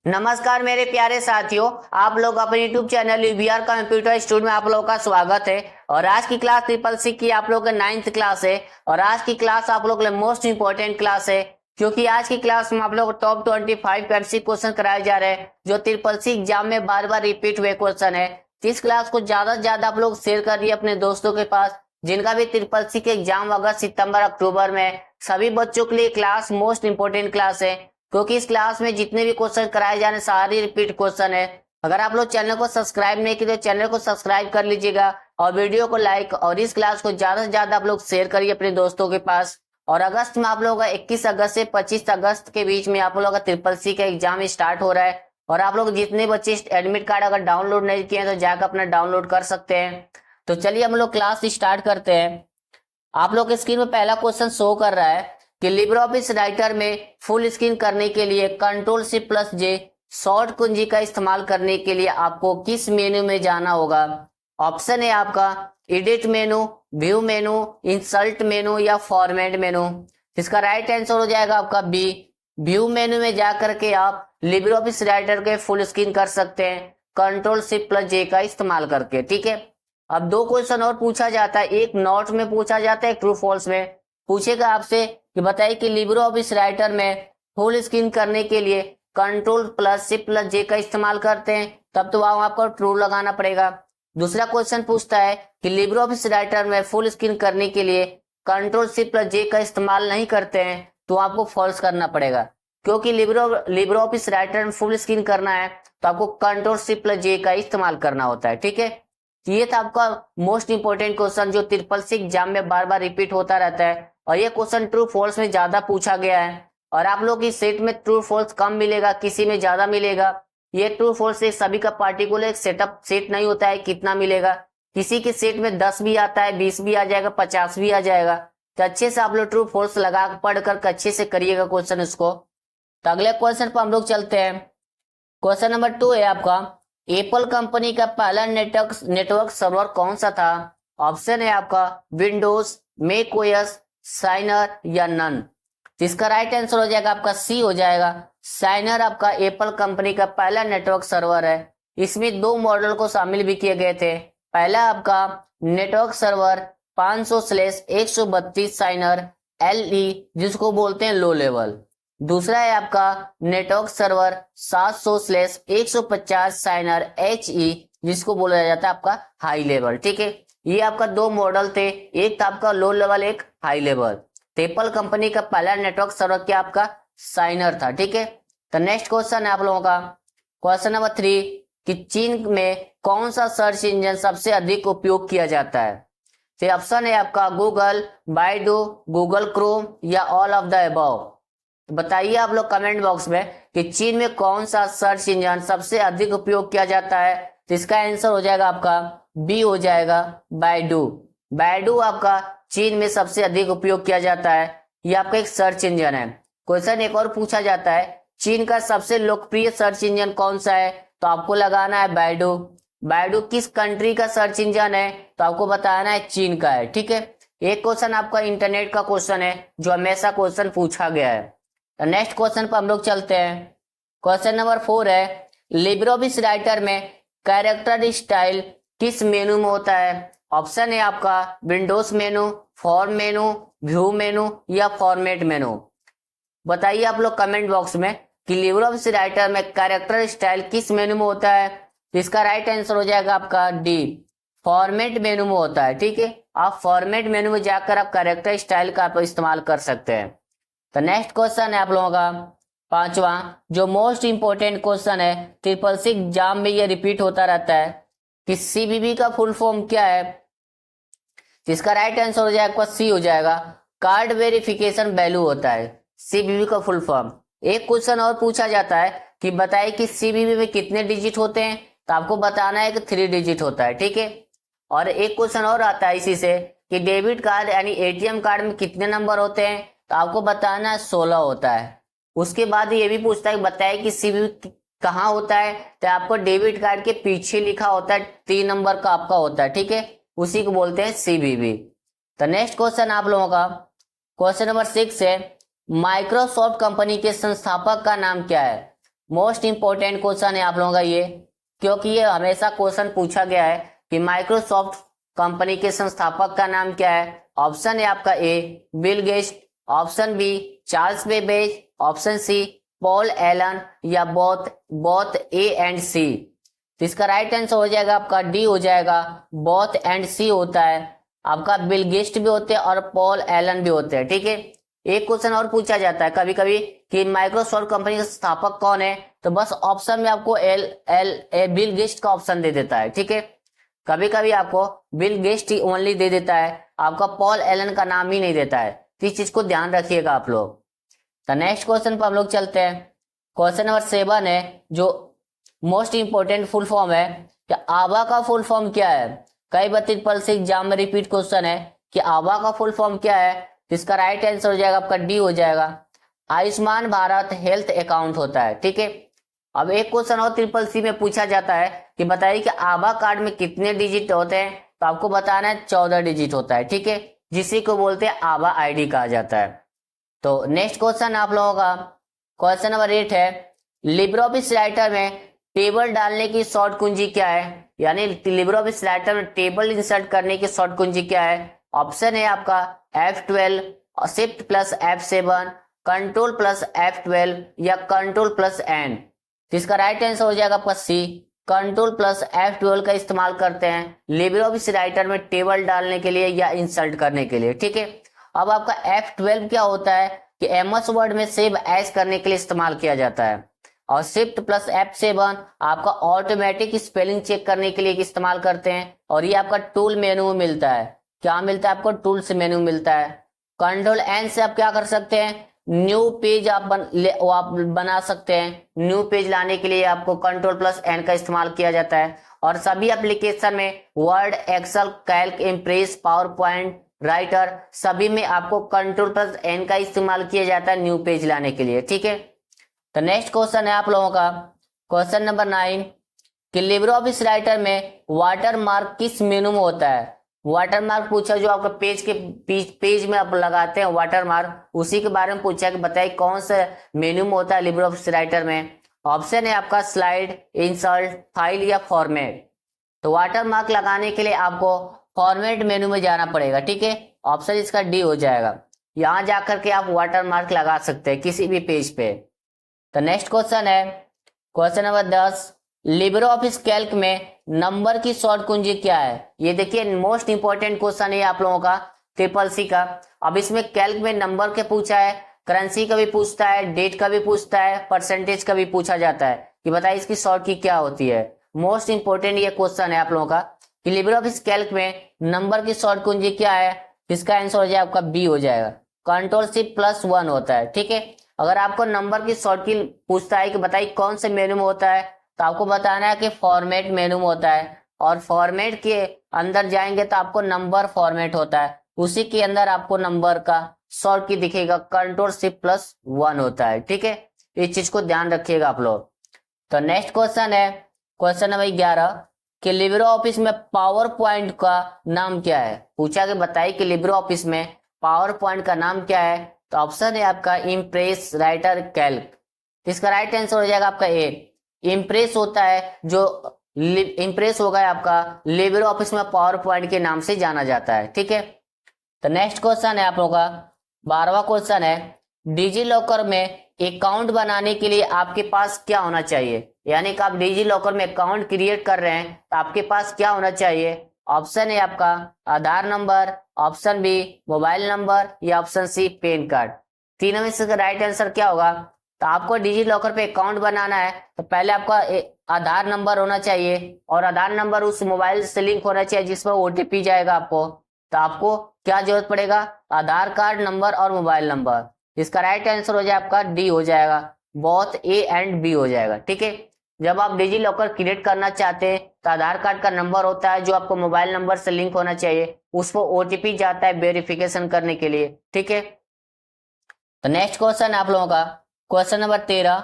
नमस्कार मेरे प्यारे साथियों, आप लोग अपने YouTube चैनल यूबीआर कंप्यूटर स्टूडियो में आप लोगों का स्वागत है। और आज की क्लास ट्रिपल सी की आप लोगों का 9th क्लास है। और आज की क्लास आप लोगों के लिए मोस्ट इंपॉर्टेंट क्लास है, क्योंकि आज की क्लास में आप लोग को टॉप 25 एमसी क्वेश्चन कराए जा रहे हैं, जो ट्रिपल सी एग्जाम में बार बार रिपीट हुए क्वेश्चन है। इस क्लास को ज्यादा से ज्यादा आप लोग शेयर करिए अपने दोस्तों के पास, जिनका भी ट्रिपल सी के एग्जाम अगस्त सितंबर अक्टूबर में। सभी बच्चों के लिए क्लास मोस्ट इंपोर्टेंट क्लास है, क्योंकि इस क्लास में जितने भी क्वेश्चन कराए जाने सारे रिपीट क्वेश्चन है। अगर आप लोग चैनल को सब्सक्राइब नहीं किए तो चैनल को सब्सक्राइब कर लीजिएगा और वीडियो को लाइक और इस क्लास को ज्यादा से ज्यादा आप लोग शेयर करिए अपने दोस्तों के पास। और अगस्त में आप लोगों का 21 अगस्त से 25 अगस्त के बीच में आप लोगों का ट्रिपल सी का एग्जाम स्टार्ट हो रहा है। और आप लोग जितने बच्चे एडमिट कार्ड अगर डाउनलोड नहीं किए हैं तो जाकर अपना डाउनलोड कर सकते हैं। तो चलिए हम लोग क्लास स्टार्ट करते हैं। आप लोग के स्क्रीन में पहला क्वेश्चन शो कर रहा है कि लिब्रे ऑफिस राइटर में फुल स्क्रीन करने के लिए Ctrl+Shift+J शॉर्ट कुंजी का इस्तेमाल करने के लिए आपको किस मेन्यू में जाना होगा। ऑप्शन है आपका एडिट मेनू, व्यू मेनू, इंसर्ट मेनू या फॉर्मेट मेनू। इसका राइट आंसर हो जाएगा आपका बी, व्यू मेनू में जाकर के आप लिब्रे ऑफिस राइटर के फुल स्क्रीन कर सकते हैं Ctrl+Shift+J का इस्तेमाल करके। ठीक है, अब दो क्वेश्चन और पूछा जाता है, एक नॉट में पूछा जाता है, एक ट्रू फॉल्स में पूछेगा आपसे कि बताइए कि लिब्रे ऑफिस राइटर में फुल स्क्रीन करने के लिए Ctrl+Shift+J का इस्तेमाल करते हैं, तब तो वहां आपको ट्रू लगाना पड़ेगा। दूसरा क्वेश्चन पूछता है कि लिब्रे ऑफिस राइटर में फुल स्क्रीन करने के लिए Ctrl+Shift+J का इस्तेमाल नहीं करते हैं, तो आपको फॉल्स करना पड़ेगा, क्योंकि लिब्रे ऑफिस राइटर में फुल स्क्रीन करना है तो आपको Ctrl+Shift+J का इस्तेमाल करना होता है। ठीक है, ये था आपका मोस्ट इंपोर्टेंट क्वेश्चन जो ट्रिपल सी एग्जाम में बार बार रिपीट होता रहता है। और ये क्वेश्चन ट्रू फॉल्स में ज्यादा पूछा गया है, और आप लोग की सेट में ट्रू फॉल्स कम मिलेगा, किसी में ज्यादा मिलेगा। ये ट्रू फॉल्स एक सभी का पार्टिकुलर एक सेटअप सेट नहीं होता है कितना मिलेगा, किसी के सेट में 10 भी आता है, 20 भी आ जाएगा, 50 भी आ जाएगा। तो अच्छे से आप लोग ट्रू फॉल्स लगा पढ़ कर अच्छे से करिएगा क्वेश्चन इसको। तो अगले क्वेश्चन पर हम लोग चलते हैं। क्वेश्चन नंबर 2 है आपका, एप्पल कंपनी का पहला नेटवर्क सर्वर कौन सा था। ऑप्शन है आपका विंडोज, मैक ओएस, साइनर या नन। इसका राइट आंसर हो जाएगा आपका सी हो जाएगा, साइनर आपका एप्पल कंपनी का पहला नेटवर्क सर्वर है। इसमें दो मॉडल को शामिल भी किए गए थे। पहला आपका नेटवर्क सर्वर 500/132 साइनर LE, जिसको बोलते हैं लो लेवल। दूसरा है आपका नेटवर्क सर्वर 700/150 साइनर HE, जिसको बोला जाता है आपका हाई लेवल। ठीक है, ये आपका दो मॉडल थे, एक था आपका लो लेवल, एक हाई लेवल। एप्पल कंपनी का पहला नेटवर्क सर्वर क्या आपका साइनर था। ठीक है, तो नेक्स्ट क्वेश्चन है आप लोगों का क्वेश्चन नंबर 3 कि चीन में कौन सा सर्च इंजन सबसे अधिक उपयोग किया जाता है। तो ऑप्शन है आपका गूगल, बाइडू, गूगल क्रोम या ऑल ऑफ द अबव। बताइए आप लोग कमेंट बॉक्स में कि चीन में कौन सा सर्च इंजन सबसे अधिक उपयोग किया जाता है। तो इसका आंसर हो जाएगा आपका बी हो जाएगा, बाइडू। बाइडू आपका चीन में सबसे अधिक उपयोग किया जाता है, ये आपका एक सर्च इंजन है। क्वेश्चन एक और पूछा जाता है, चीन का सबसे लोकप्रिय सर्च इंजन कौन सा है, तो आपको लगाना है बाइडू। बाइडू किस कंट्री का सर्च इंजन है, तो आपको बताना है चीन का है। ठीक है, एक क्वेश्चन आपका इंटरनेट का क्वेश्चन है जो हमेशा क्वेश्चन पूछा गया है। नेक्स्ट क्वेश्चन पर हम लोग चलते हैं। क्वेश्चन नंबर 4 है, लिब्रे ऑफिस राइटर में कैरेक्टर स्टाइल किस मेनू में होता है। ऑप्शन है आपका विंडोज मेनू, फॉर्म मेनू, व्यू मेनू या फॉर्मेट मेनू। बताइए आप लोग कमेंट बॉक्स में कि लिब्रे ऑफिस राइटर में कैरेक्टर स्टाइल किस मेनू में होता है। इसका राइट आंसर हो जाएगा आपका डी, फॉर्मेट मेनू में होता है। ठीक है, आप फॉर्मेट मेनू में जाकर आप कैरेक्टर स्टाइल का आप इस्तेमाल कर सकते हैं। तो नेक्स्ट क्वेश्चन है आप लोगों का 5वां, जो मोस्ट इंपोर्टेंट क्वेश्चन है, ट्रिपल सी एग्जाम में ये रिपीट होता रहता है कि CBB का फुल फॉर्म क्या है। इसका राइट आंसर हो जाएगा सी हो जाएगा, कार्ड वेरिफिकेशन वैल्यू होता है CBB का फुल फॉर्म। एक क्वेश्चन और पूछा जाता है कि बताइए कि CBB में कितने डिजिट होते हैं, तो आपको बताना है कि 3 डिजिट होता है। ठीक है, और एक क्वेश्चन और आता है इसी से कि डेबिट कार्ड यानी ATM कार्ड में कितने नंबर होते हैं, तो आपको बताना है 16 होता है। उसके बाद ये भी पूछता है बताए कि CBB कहाँ होता है, तो आपको डेबिट कार्ड के पीछे लिखा होता है, 3 नंबर का आपका होता है। ठीक है, उसी को बोलते हैं CBB। तो नेक्स्ट क्वेश्चन आप लोगों का क्वेश्चन नंबर 6 है, माइक्रोसॉफ्ट कंपनी के संस्थापक का नाम क्या है। मोस्ट इंपॉर्टेंट क्वेश्चन है आप लोगों का ये, क्योंकि ये हमेशा क्वेश्चन पूछा गया है कि माइक्रोसॉफ्ट कंपनी के संस्थापक का नाम क्या है। ऑप्शन है आपका A Bill Gates, option B Charles Babbage, option C Paul Allen, या both both A and C. तो इसका राइट आंसर हो जाएगा आपका डी हो जाएगा, बोथ एंड सी होता है। आपका बिल गेट्स भी होते हैं और पॉल एलन भी होते हैं। ठीक है, एक क्वेश्चन और पूछा जाता है कभी कभी कि माइक्रोसॉफ्ट कंपनी का संस्थापक कौन है, तो बस ऑप्शन में आपको L L A Bill gets का ऑप्शन दे देता है। ठीक है, कभी कभी आपको Bill Gates he only they देता है, आपका पॉल एलन का नाम ही नहीं देता है। तो इस चीज को ध्यान रखिएगा आप लोग। तो नेक्स्ट क्वेश्चन पर हम लोग चलते हैं। क्वेश्चन नंबर 7 है, जो मोस्ट इंपोर्टेंट फुल फॉर्म है कि आभा का फुल फॉर्म क्या है। कई बार ट्रिपल सी एग्जाम में रिपीट क्वेश्चन है कि आभा का फुल फॉर्म क्या है। इसका राइट आंसर हो जाएगा आपका डी हो जाएगा, आयुष्मान भारत हेल्थ अकाउंट होता है। ठीक है, अब एक क्वेश्चन और ट्रिपल सी में पूछा जाता है कि बताइए कि आभा कार्ड में कितने डिजिट होते हैं, तो आपको बताना है 14 डिजिट होता है। ठीक है, जिसी को बोलते हैं आभा आईडी कहा जाता है। तो नेक्स्ट क्वेश्चन आप लोगों का क्वेश्चन नंबर 8 है, लिब्रे ऑफिस राइटर में टेबल डालने की शॉर्ट कुंजी क्या है। यानी लिब्रे ऑफिस राइटर में टेबल इंसर्ट करने की शॉर्ट कुंजी क्या है। ऑप्शन है आपका F12, shift plus F7, control plus F12, या कंट्रोल प्लस N। तो इसका राइट आंसर हो जाएगा आपका सी, कंट्रोल प्लस F12 का इस्तेमाल करते हैं लिब्रे ऑफिस राइटर में टेबल डालने के लिए या इंसर्ट करने के लिए। ठीक है, अब आपका F12 क्या होता है कि एमएस वर्ड में सेव एज करने के लिए इस्तेमाल किया जाता है, और शिफ्ट प्लस F7 आपका ऑटोमेटिक स्पेलिंग चेक करने के लिए इस्तेमाल करते हैं, और ये आपका टूल मेनू में मिलता है। क्या मिलता है आपको, टूल्स मेनू मिलता है। कंट्रोल एन से आप क्या कर सकते हैं, न्यू पेज आप बना सकते हैं। न्यू पेज लाने के लिए आपको कंट्रोल प्लस एन का इस्तेमाल किया जाता है। और सभी एप्लीकेशन में Word, Excel, Calc, Impress, PowerPoint, Writer, सभी में आपको कंट्रोल प्लस एन का इस्तेमाल किया जाता है न्यू पेज लाने के लिए। ठीक है, तो नेक्स्ट क्वेश्चन है आप लोगों का क्वेश्चन नंबर 9 कि लिब्रे ऑफिस राइटर में वाटर मार्क किस मेनू में होता है। वाटर मार्क पूछा जो आपका पेज के पेज में आप लगाते हैं वाटर मार्क, उसी के बारे में पूछा कि बताइए कौन सा मेनू में होता है लिब्रे ऑफिस राइटर में। ऑप्शन है आपका स्लाइड, इंसर्ट, फाइल, या फॉर्मेट। तो वाटर मार्क लगाने के लिए आपको फॉर्मेट मेनू में जाना पड़ेगा। ठीक है, ऑप्शन इसका डी हो जाएगा, यहां जाकर के आप वाटर मार्क लगा सकते हैं किसी भी पेज पे। तो नेक्स्ट क्वेश्चन है question number 10, Libre office Calc में नंबर की शॉर्ट कुंजी क्या है। ये देखिए मोस्ट इंपॉर्टेंट क्वेश्चन है आप लोगों का ट्रिपल सी का। अब इसमें कैल्क में नंबर के पूछा है, करेंसी का भी पूछता है, डेट का भी पूछता है, परसेंटेज का भी पूछा जाता है कि बताइए इसकी शॉर्ट की क्या होती है। मोस्ट इंपॉर्टेंट ये क्वेश्चन है आप लोगों का कि लिब्रे ऑफिस कैल्क में नंबर की शॉर्ट कुंजी क्या है। इसका आंसर हो जाएगा आपका बी हो जाएगा, कंट्रोल शिफ्ट प्लस 1 होता है। ठीक है, अगर आपको नंबर की शॉर्ट की पूछता है कि बताइए कौन से मेनू में होता है, तो आपको बताना है कि फॉर्मेट मेनू में होता है, और फॉर्मेट के अंदर जाएंगे तो आपको नंबर फॉर्मेट होता है, उसी के अंदर आपको नंबर का शॉर्ट की दिखेगा, कंट्रोल शिफ्ट प्लस 1 होता है। ठीक है, इस चीज को ध्यान रखिएगा आप लोग। तो नेक्स्ट क्वेश्चन है क्वेश्चन नंबर 11 कि लिब्रे ऑफिस में पावर पॉइंट का नाम क्या है। पूछा कि बताइए कि लिब्रे ऑफिस में पावर पॉइंट का नाम क्या है। तो ऑप्शन है आपका इम्प्रेस, राइटर, कैल्क। इसका राइट आंसर हो जाएगा आपका ए, इम्प्रेस होता है। जो इम्प्रेस होगा आपका लिब्रे ऑफिस में पावर पॉइंट के नाम से जाना जाता है। ठीक है, तो नेक्स्ट क्वेश्चन है आप लोगों का 12वां क्वेश्चन है, डिजी लॉकर में अकाउंट बनाने के लिए आपके पास क्या होना चाहिए। यानी कि आप डिजी लॉकर में अकाउंट क्रिएट कर रहे हैं तो आपके पास क्या होना चाहिए। ऑप्शन है आपका Aadhaar number, option B mobile number, या ऑप्शन सी पैन कार्ड। तीनों में से राइट आंसर क्या होगा। तो आपको डिजी लॉकर पे अकाउंट बनाना है तो पहले आपका आधार नंबर होना चाहिए, और आधार नंबर उस मोबाइल से लिंक होना चाहिए जिसमें ओटीपी जाएगा आपको। तो आपको क्या जरूरत पड़ेगा, आधार कार्ड नंबर और मोबाइल नंबर। इसका राइट आंसर हो जाए आपका डी हो जाएगा, बोथ ए एंड बी हो जाएगा। ठीक है, जब आप डिजी लॉकर क्रिएट करना चाहते हैं तो आधार कार्ड का नंबर होता है जो आपको मोबाइल नंबर से लिंक होना चाहिए, उस पर ओटीपी जाता है वेरिफिकेशन करने के लिए। ठीक है, तो नेक्स्ट क्वेश्चन आप लोगों का क्वेश्चन नंबर 13,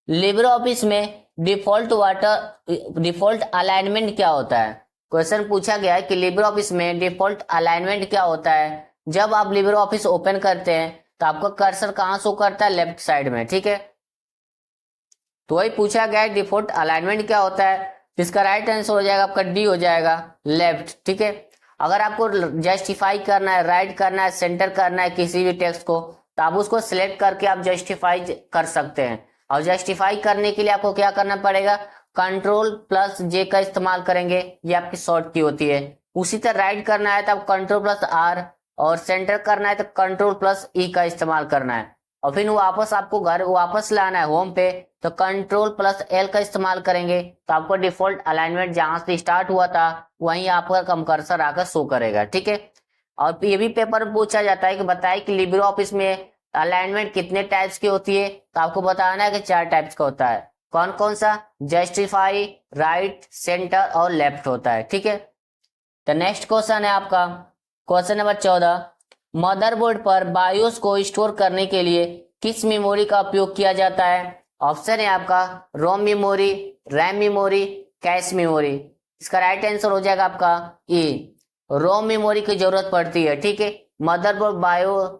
लिब्रे ऑफिस में डिफॉल्ट अलाइनमेंट क्या होता है। क्वेश्चन पूछा गया है कि लिब्रे ऑफिस में डिफॉल्ट अलाइनमेंट क्या होता है। जब आप लिब्रे ऑफिस ओपन करते हैं तो आपका कर्सर कहां शो करता है, लेफ्ट साइड में। ठीक है, तो वही पूछा गया है डिफॉल्ट अलाइनमेंट क्या होता है, जिसका राइट आंसर हो जाएगा आपका डी हो जाएगा, लेफ्ट। ठीक है, अगर आपको जस्टिफाई करना है, राइट करना है, सेंटर करना है किसी भी टेक्स्ट को, तो आप उसको सिलेक्ट करके आप जस्टिफाई कर सकते हैं। और जस्टिफाई करने के लिए आपको क्या करना पड़ेगा, कंट्रोल प्लस जे का इस्तेमाल करेंगे, ये आपकी शॉर्ट की होती है। उसी तरह राइट करना है तो आप कंट्रोल प्लस आर, और सेंटर करना है तो कंट्रोल प्लस ई का इस्तेमाल करना है। और फिर वापस आपको घर वापस लाना है होम पे, तो कंट्रोल प्लस एल का इस्तेमाल करेंगे, तो आपको डिफॉल्ट अलाइनमेंट जहां से स्टार्ट हुआ था वहीं आपका कम कर्सर आकर शो करेगा। ठीक है, और ये भी पेपर में पूछा जाता है कि बताइए कि लिब्रे ऑफिस में अलाइनमेंट कितने टाइप्स की होती है, तो आपको बताना है कि 4 टाइप्स का होता है। कौन कौन सा, जस्टिफाई, राइट, सेंटर और लेफ्ट होता है। ठीक है, तो नेक्स्ट क्वेश्चन है आपका क्वेश्चन नंबर 14, मदरबोर्ड पर बायोस को स्टोर करने के लिए किस मेमोरी का उपयोग किया जाता है। ऑप्शन है आपका ROM memory, RAM memory, cache memory. इसका राइट आंसर हो जाएगा आपका ई, रोम मेमोरी की जरूरत पड़ती है। ठीक है, मदरबोर्ड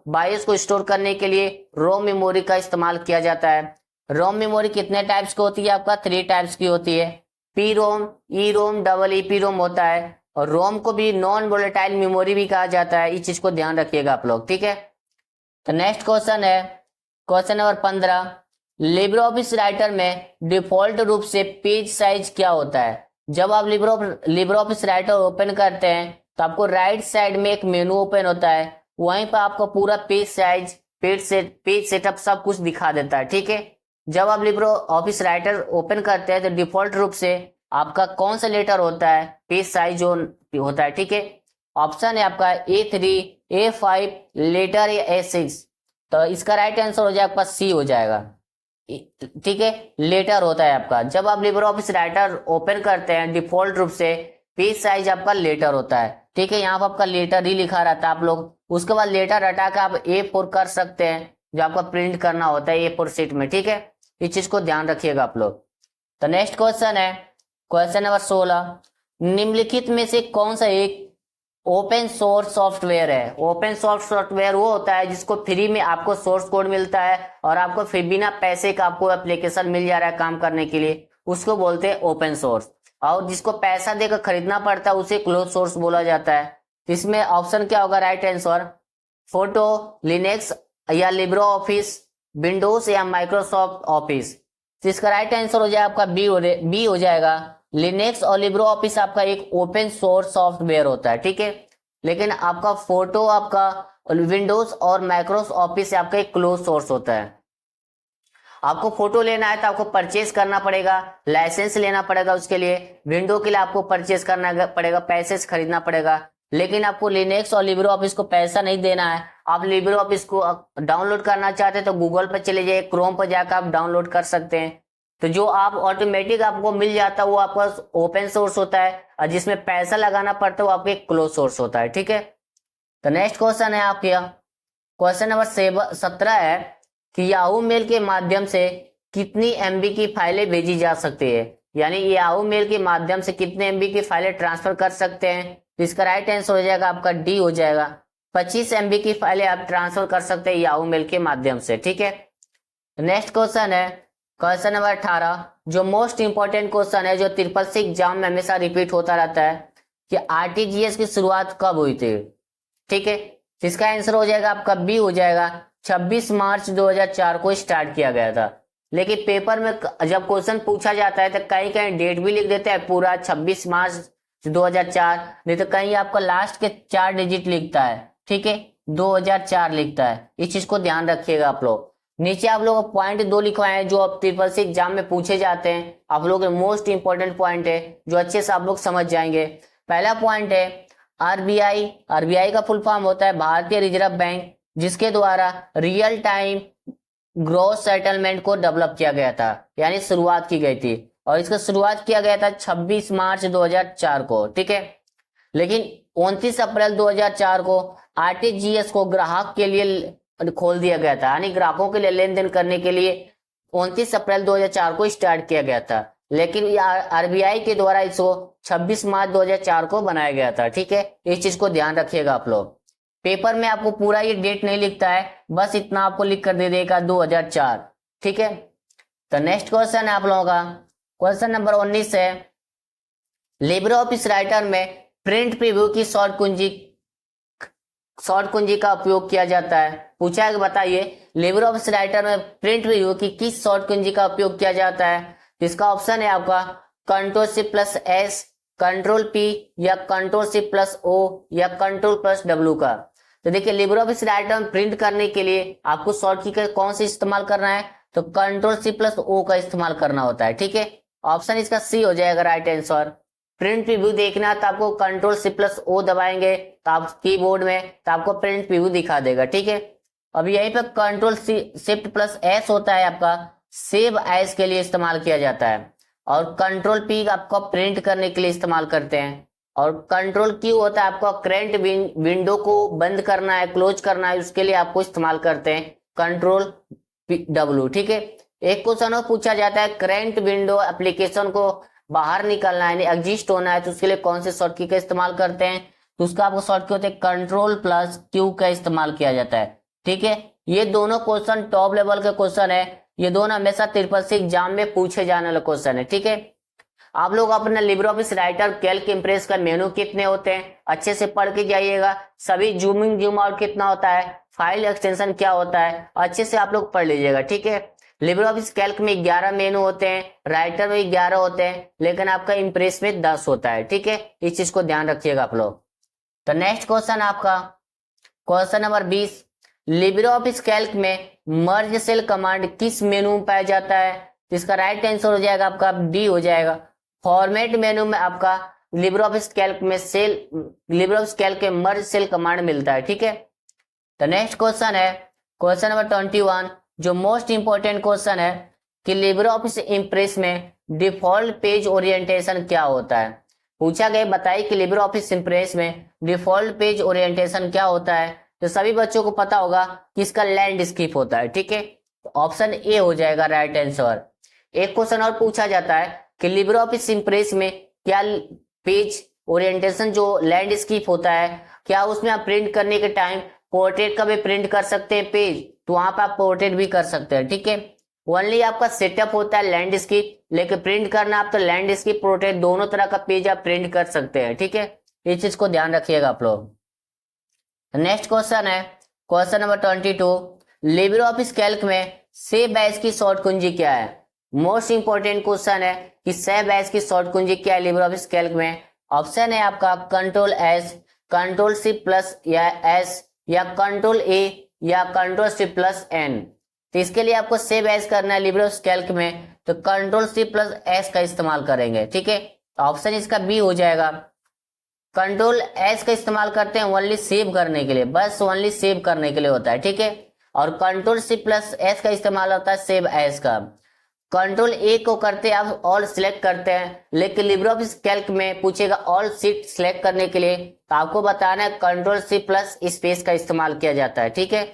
बायोस को स्टोर करने के लिए रोम मेमोरी का इस्तेमाल किया जाता है। रोम मेमोरी कितने टाइप्स की होती है, आपका 3 टाइप्स की होती है, पी रोम, ई रोम, डबल ईपी रोम होता है। और रोम को भी नॉन वोलेटाइल मेमोरी भी कहा जाता है, इस चीज को ध्यान रखिएगा आप लोग। ठीक है, तो नेक्स्ट क्वेश्चन है question number 15, Libre office writer में डिफॉल्ट रूप से पेज साइज क्या होता है। जब आप लिब्रे ऑफिस राइटर ओपन करते हैं तो आपको राइट साइड में एक मेनू ओपन होता है, वहीं पर आपको पूरा पेज साइज, पेज सेटअप सब कुछ दिखा देता है। ठीक है, जब आप लिब्रे ऑफिस राइटर ओपन करते हैं तो डिफॉल्ट रूप से आपका कौन सा लेटर होता है, पेज साइज जो होता है। ठीक है, ऑप्शन है आपका A3, A5, लेटर या A6। तो इसका राइट आंसर हो जाएगा आपका सी हो जाएगा। ठीक है, लेटर होता है आपका। जब आप लिब्रे ऑफिस राइटर ओपन करते हैं डिफॉल्ट रूप से पेज साइज आपका लेटर होता है। ठीक है, यहाँ पर आपका लेटर ही लिखा रहता है आप लोग, उसके बाद लेटर हटा के आप A4 कर सकते हैं, जो आपका प्रिंट करना होता है A4 शीट में। ठीक है, इस चीज को ध्यान रखिएगा आप लोग। तो नेक्स्ट क्वेश्चन है क्वेश्चन नंबर 16, निम्नलिखित में से कौन सा एक ओपन सोर्स सॉफ्टवेयर है। ओपन सोर्स सॉफ्टवेयर वो होता है जिसको फ्री में आपको सोर्स कोड मिलता है और आपको फिर बिना पैसे का आपको एप्लीकेशन मिल जा रहा है काम करने के लिए, उसको बोलते हैं ओपन सोर्स। और जिसको पैसा देकर खरीदना पड़ता है उसे क्लोज सोर्स बोला जाता है। इसमें ऑप्शन क्या होगा राइट आंसर, फोटो, लिनक्स या लिब्रे ऑफिस, विंडोज या माइक्रोसॉफ्ट ऑफिस। इसका राइट आंसर हो जाएगा आपका बी हो जाएगा, लिनक्स और लिब्रे ऑफिस आपका एक ओपन सोर्स सॉफ्टवेयर होता है। ठीक है, लेकिन आपका फोटो, आपका विंडोज और माइक्रोसॉफ्ट ऑफिस आपका एक क्लोज सोर्स होता है। आपको फोटो लेना है तो आपको परचेज करना पड़ेगा, लाइसेंस लेना पड़ेगा उसके लिए। विंडो के लिए आपको परचेज करना पड़ेगा, पैसे से खरीदना पड़ेगा। लेकिन आपको लिनक्स और लिब्रे ऑफिस को पैसा नहीं देना है। आप लिब्रे ऑफिस को डाउनलोड करना चाहते हैं तो गूगल पर चले जाइए, क्रोम पर जाकर आप डाउनलोड कर सकते हैं। तो जो आप ऑटोमेटिक आपको मिल जाता है वो आपका ओपन सोर्स होता है, और जिसमें पैसा लगाना पड़ता है वो आपके क्लोज सोर्स होता है। ठीक है, तो नेक्स्ट क्वेश्चन है आपके क्वेश्चन नंबर 17 है कि याहू मेल के माध्यम से कितनी MB की फाइलें भेजी जा सकती है। यानी याहू मेल के माध्यम से कितने MB की फाइलें ट्रांसफर कर सकते हैं। तो इसका राइट आंसर हो जाएगा आपका डी हो जाएगा, 25 MB की फाइलें आप ट्रांसफर कर सकते हैं याहू मेल के माध्यम से। ठीक है, नेक्स्ट क्वेश्चन है क्वेश्चन नंबर 18, जो मोस्ट इंपॉर्टेंट क्वेश्चन है, जो SSC एग्जाम में हमेशा रिपीट होता रहता है कि RTGS की शुरुआत कब हुई थी। ठीक है, इसका आंसर हो जाएगा आपका बी हो जाएगा, 26 मार्च 2004 को स्टार्ट किया गया था। लेकिन पेपर में जब क्वेश्चन पूछा जाता है तो कहीं कहीं डेट भी लिख देते हैं पूरा 26 मार्च 2004, नहीं तो कहीं आपका लास्ट के 4 डिजिट लिखता है। ठीक है, 2004 लिखता है, इस चीज को ध्यान रखिएगा आप लोग। नीचे आप लोग पॉइंट 2 लिखवाए हैं जो अब SSC एग्जाम में पूछे जाते हैं, आप लोग के मोस्ट इंपॉर्टेंट पॉइंट है जो अच्छे से आप लोग समझ जाएंगे। पहला पॉइंट है आरबीआई का फुल फॉर्म होता है भारतीय रिजर्व बैंक, जिसके द्वारा रियल टाइम ग्रॉस सेटलमेंट को डेवलप किया गया था, यानी शुरुआत की गई थी। और इसका शुरुआत किया गया था 26 मार्च 2004 को। ठीक है, लेकिन 29 अप्रैल 2004 को RTGS को ग्राहक के लिए खोल दिया गया था, यानी ग्राहकों के लिए लेन देन करने के लिए 29 अप्रैल 2004 को स्टार्ट किया गया था। लेकिन आरबीआई के द्वारा इसको 26 मार्च 2004 को बनाया गया था। ठीक है, इस चीज को ध्यान रखिएगा आप लोग। पेपर में आपको पूरा ये डेट नहीं लिखता है, बस इतना आपको लिख कर दे देगा 2004। ठीक है, तो नेक्स्ट क्वेश्चन है आप लोगों का क्वेश्चन नंबर 19 है, लिब्रे ऑफिस राइटर में प्रिंट प्रीव्यू की शॉर्ट कुंजी का उपयोग किया जाता है। पूछा है कि बताइए लिब्रे ऑफिस राइटर में प्रिंट प्रीव्यू की किस शॉर्ट कुंजी का उपयोग किया जाता है। इसका ऑप्शन है आपका control shift plus S, control P या कंट्रोल शिफ्ट प्लस ओ या कंट्रोल प्लस डब्ल्यू का। तो देखिए लिब्रे ऑफिस राइटर में प्रिंट करने के लिए आपको शॉर्ट की का कौन सी इस्तेमाल करना है, तो कंट्रोल शिफ्ट प्लस ओ का इस्तेमाल करना होता है। ठीक है, ऑप्शन इसका सी हो जाएगा राइट आंसर। प्रिंट प्रीव्यू देखना है तो आपको कंट्रोल शिफ्ट प्लस ओ दबाएंगे तो आप कीबोर्ड में तो आपको प्रिंट प्रीव्यू दिखा देगा। ठीक है, अब यहीं पे कंट्रोल शिफ्ट प्लस एस होता है आपका सेव एज के लिए इस्तेमाल किया जाता है, और कंट्रोल पी आपको प्रिंट करने के लिए इस्तेमाल करते हैं, और कंट्रोल क्यू होता है आपको करंट विंडो को बंद करना है क्लोज करना है उसके लिए आपको इस्तेमाल करते हैं कंट्रोल डब्ल्यू। ठीक है, एक क्वेश्चन और पूछा जाता है करंट विंडो एप्लीकेशन को बाहर निकलना है यानी एग्जिस्ट होना है तो उसके लिए कौन से शॉर्ट की का इस्तेमाल करते हैं, तो उसका आपको शॉर्ट की होते हैं कंट्रोल प्लस क्यू का इस्तेमाल किया जाता है। ठीक है, ये दोनों क्वेश्चन टॉप लेवल के क्वेश्चन है, ये दोनों हमेशा ट्रिपल सी एग्जाम में पूछे जाने वाले क्वेश्चन है। ठीक है, आप लोग अपने Libre office writer Calc Impress का मेनू कितने होते हैं अच्छे से पढ़ के जाइएगा, सभी जूमिंग जूम आउट कितना होता है, फाइल एक्सटेंशन क्या होता है, अच्छे से आप लोग पढ़ लीजिएगा। ठीक है, लिब्रे ऑफिस कैल्क में 11 मेनू होते हैं, राइटर में 11 होते हैं, लेकिन आपका इंप्रेस में 10 होता है। ठीक है, इस चीज को ध्यान रखिएगा आप लोग। तो नेक्स्ट क्वेश्चन आपका question number 20, Libre office Calc में मर्ज सेल कमांड किस मेनू में पाया जाता है, तो इसका राइट आंसर हो जाएगा आपका डी हो जाएगा। फॉर्मेट मेनू में आपका लिब्रे ऑफिस कैल्क में मर्ज सेल कमांड मिलता है। ठीक है, तो नेक्स्ट क्वेश्चन है क्वेश्चन नंबर 21, जो मोस्ट इंपोर्टेंट क्वेश्चन है कि लिब्रे ऑफिस इंप्रेस में डिफॉल्ट पेज ओरिएंटेशन क्या होता है। पूछा गया बताइए कि लिब्रे ऑफिस इंप्रेस में डिफॉल्ट पेज ओरिएंटेशन क्या होता है, तो सभी बच्चों को पता होगा कि इसका लैंडस्केप होता है। ठीक है, तो ऑप्शन ए हो जाएगा राइट आंसर। एक क्वेश्चन और पूछा जाता है कि लिब्रे ऑफिस इंप्रेस में क्या पेज ओरिएंटेशन जो लैंडस्केप होता है क्या उसमें आप प्रिंट करने के टाइम पोर्ट्रेट का भी प्रिंट कर सकते हैं पेज, तो वहां पर आप पोर्ट्रेट भी कर सकते हैं। ठीक है, ओनली आपका सेटअप होता है लैंडस्केप, लेकिन प्रिंट करना आप तो लैंडस्केप पोर्ट्रेट दोनों तरह का पेज आप प्रिंट कर सकते हैं। ठीक है, इस चीज को ध्यान रखिएगा आप लोग। नेक्स्ट क्वेश्चन है question number 22, Libre office Calc में सेव एज की शॉर्ट कुंजी क्या है। मोस्ट इंपोर्टेंट क्वेश्चन है कि सेव एज की शॉर्ट कुंजी क्या है लिब्रे ऑफिस कैल्क में। ऑप्शन है आपका control S, control shift plus या एस या कंट्रोल ए या कंट्रोल शिफ्ट प्लस एन। तो इसके लिए आपको सेव एज करना है लिब्रे ऑफिस कैल्क में, तो कंट्रोल शिफ्ट प्लस एस का इस्तेमाल करेंगे। ठीक है, ऑप्शन इसका बी हो जाएगा। कंट्रोल एस का इस्तेमाल करते हैं ओनली सेव करने के लिए, बस ओनली सेव करने के लिए होता है। ठीक है, और कंट्रोल शिफ्ट प्लस एस का इस्तेमाल होता है सेव एज का। कंट्रोल ए को करते हैं आप ऑल सिलेक्ट करते हैं, लेकिन लिब्रे ऑफिस कैल्क में पूछेगा ऑल शीट सिलेक्ट करने के लिए, तो आपको बताना है कंट्रोल शिफ्ट प्लस स्पेस का इस्तेमाल किया जाता है। ठीक है,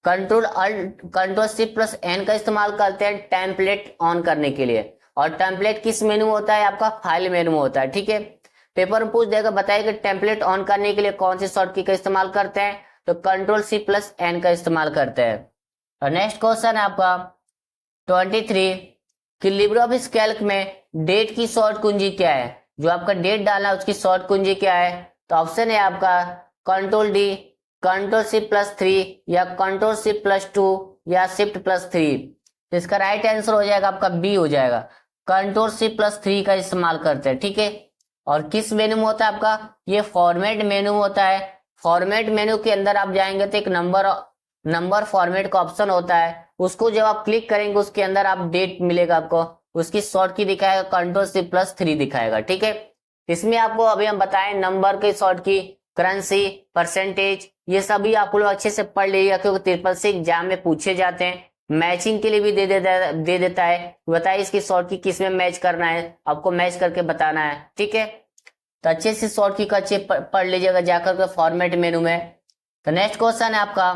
कंट्रोल शिफ्ट प्लस एन का इस्तेमाल करते हैं टेम्पलेट ऑन करने के लिए, और टेम्पलेट किस मेनू में होता है आपका फाइल मेनू में होता है। ठीक है, पेपर में पूछ देगा बताइए कि टेम्पलेट ऑन करने के लिए कौन सी शॉर्ट की का इस्तेमाल करते हैं, तो कंट्रोल शिफ्ट प्लस एन का इस्तेमाल करते हैं। और नेक्स्ट क्वेश्चन है आपका 23 कि लिब्रे ऑफिस कैल्क में डेट की शॉर्ट कुंजी क्या है, जो आपका डेट डालना है उसकी शॉर्ट कुंजी क्या है, तो ऑप्शन है आपका control D, control shift plus 3 या कंट्रोल शिफ्ट प्लस 2 या शिफ्ट प्लस 3। तो इसका राइट आंसर हो जाएगा आपका बी हो जाएगा, कंट्रोल शिफ्ट प्लस 3 का इस्तेमाल करते हैं। ठीक है, और किस मेनू में होता है आपका, ये फॉर्मेट मेनू होता है। फॉर्मेट मेनू के अंदर आप जाएंगे तो एक नंबर फॉर्मेट का ऑप्शन होता है, उसको जब आप क्लिक करेंगे उसके अंदर आप डेट मिलेगा आपको, उसकी शॉर्ट की दिखाएगा कंट्रोल शिफ्ट प्लस 3 दिखाएगा। ठीक है, इसमें आपको अभी हम बताएं नंबर की शॉर्ट की, करेंसी, परसेंटेज, ये सभी आप लोग अच्छे से पढ़ लीजिएगा क्योंकि ट्रिपल सी एग्जाम में पूछे जाते हैं। मैचिंग के लिए भी दे देता है, बताइए इसकी शॉर्ट की किस में मैच करना है, आपको मैच करके बताना है। ठीक है, तो अच्छे से शॉर्ट की अच्छे पढ़ लीजिएगा जाकर के फॉर्मेट मेनू में। तो नेक्स्ट क्वेश्चन है आपका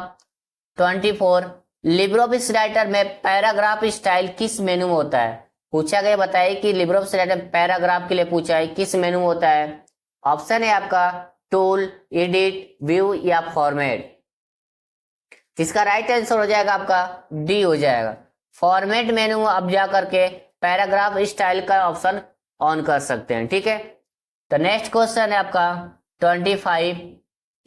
24, लिब्रे ऑफिस राइटर में पैराग्राफ स्टाइल किस मेनू में होता है। पूछा गया बताइए कि लिब्रे ऑफिस राइटर पैराग्राफ के लिए पूछा है किस मेनू में होता है। ऑप्शन है आपका टूल, एडिट, व्यू या फॉर्मेट। इसका राइट आंसर हो जाएगा आपका डी हो जाएगा फॉर्मेट मेनू अब जा करके पैराग्राफ स्टाइल का ऑप्शन ऑन कर सकते हैं। ठीक है, तो नेक्स्ट क्वेश्चन है आपका 25।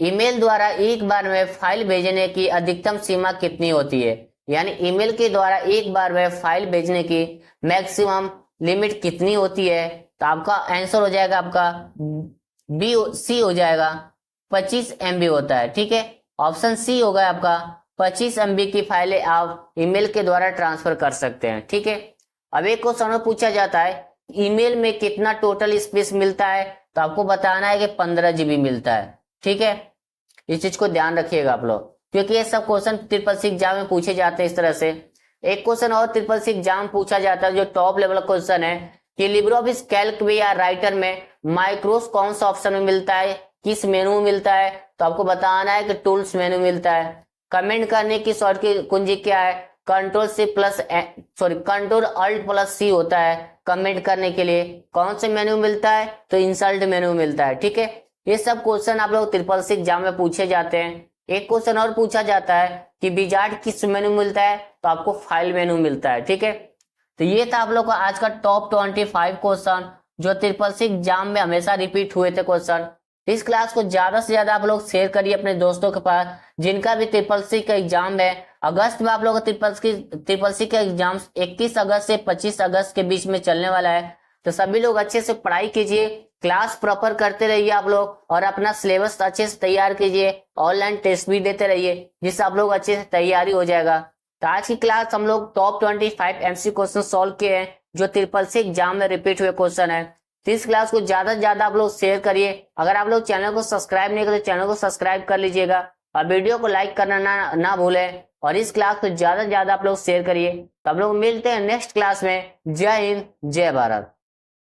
ईमेल द्वारा एक बार में फाइल भेजने की अधिकतम सीमा कितनी होती है? यानी ईमेल के द्वारा एक बार में फाइल भेजने की मैक्सिमम लिमिट कितनी होती है? तो आपका आंसर हो जाएगा आपका बी सी हो जाएगा, 25 MB होता है। ठीक है, ऑप्शन सी होगा आपका, 25 MB की फाइलें आप ईमेल के द्वारा ट्रांसफर कर सकते हैं। ठीक है, अब एक क्वेश्चन और पूछा जाता है ईमेल में कितना टोटल स्पेस मिलता है? तो आपको बताना है कि 15 GB मिलता है। ठीक है, इस चीज को ध्यान रखिएगा आप लोग, क्योंकि ये सब क्वेश्चन ट्रिपल सी एग्जाम में पूछे जाते हैं इस तरह से। एक क्वेश्चन और ट्रिपल सी एग्जाम पूछा जाता है जो टॉप लेवल क्वेश्चन है कि लिब्रे ऑफिस कैल्क में या राइटर में माइक्रोस कौन सा ऑप्शन में मिलता है, किस मेनू में मिलता है? तो आपको बताना है कि टूल्स मेनू मिलता है। कमेंट करने की शॉर्ट की कुंजी क्या है? कंट्रोल अल्ट प्लस सी होता है कमेंट करने के लिए। कौन से मेनू मिलता है? तो इंसर्ट मेनू मिलता है। ठीक है, ये सब क्वेश्चन आप लोग ट्रिपल सी एग्जाम में पूछे जाते हैं। एक क्वेश्चन और पूछा जाता है कि विजार्ड किस मेनू मिलता है? तो आपको फाइल मेनू मिलता है। ठीक है, तो ये था आप लोग का आज का टॉप 25 क्वेश्चन जो ट्रिपल सी एग्जाम में हमेशा रिपीट हुए थे क्वेश्चन। इस क्लास को ज्यादा से ज्यादा आप लोग शेयर करिए अपने दोस्तों के पास जिनका भी ट्रिपल सी का एग्जाम है। अगस्त में आप लोग ट्रिपल सी का एग्जाम 21 अगस्त से 25 अगस्त के बीच में चलने वाला है। तो सभी लोग अच्छे से पढ़ाई कीजिए, क्लास प्रॉपर करते रहिए आप लोग, और अपना सिलेबस अच्छे से तैयार कीजिए। ऑनलाइन टेस्ट भी देते रहिए जिससे आप लोग अच्छे से तैयारी हो जाएगा। तो आज की क्लास हम लोग टॉप 25 MC क्वेश्चन सॉल्व किए हैं जो ट्रिपल सी एग्जाम में रिपीट हुए क्वेश्चन है। तो इस क्लास को ज्यादा से ज्यादा आप लोग शेयर करिए। अगर आप लोग चैनल को सब्सक्राइब नहीं करते तो चैनल को सब्सक्राइब कर लीजिएगा और वीडियो को लाइक करना ना भूलें, और इस क्लास को ज्यादा से ज्यादा आप लोग शेयर करिए। तो हम लोग मिलते हैं नेक्स्ट क्लास में। जय हिंद, जय भारत।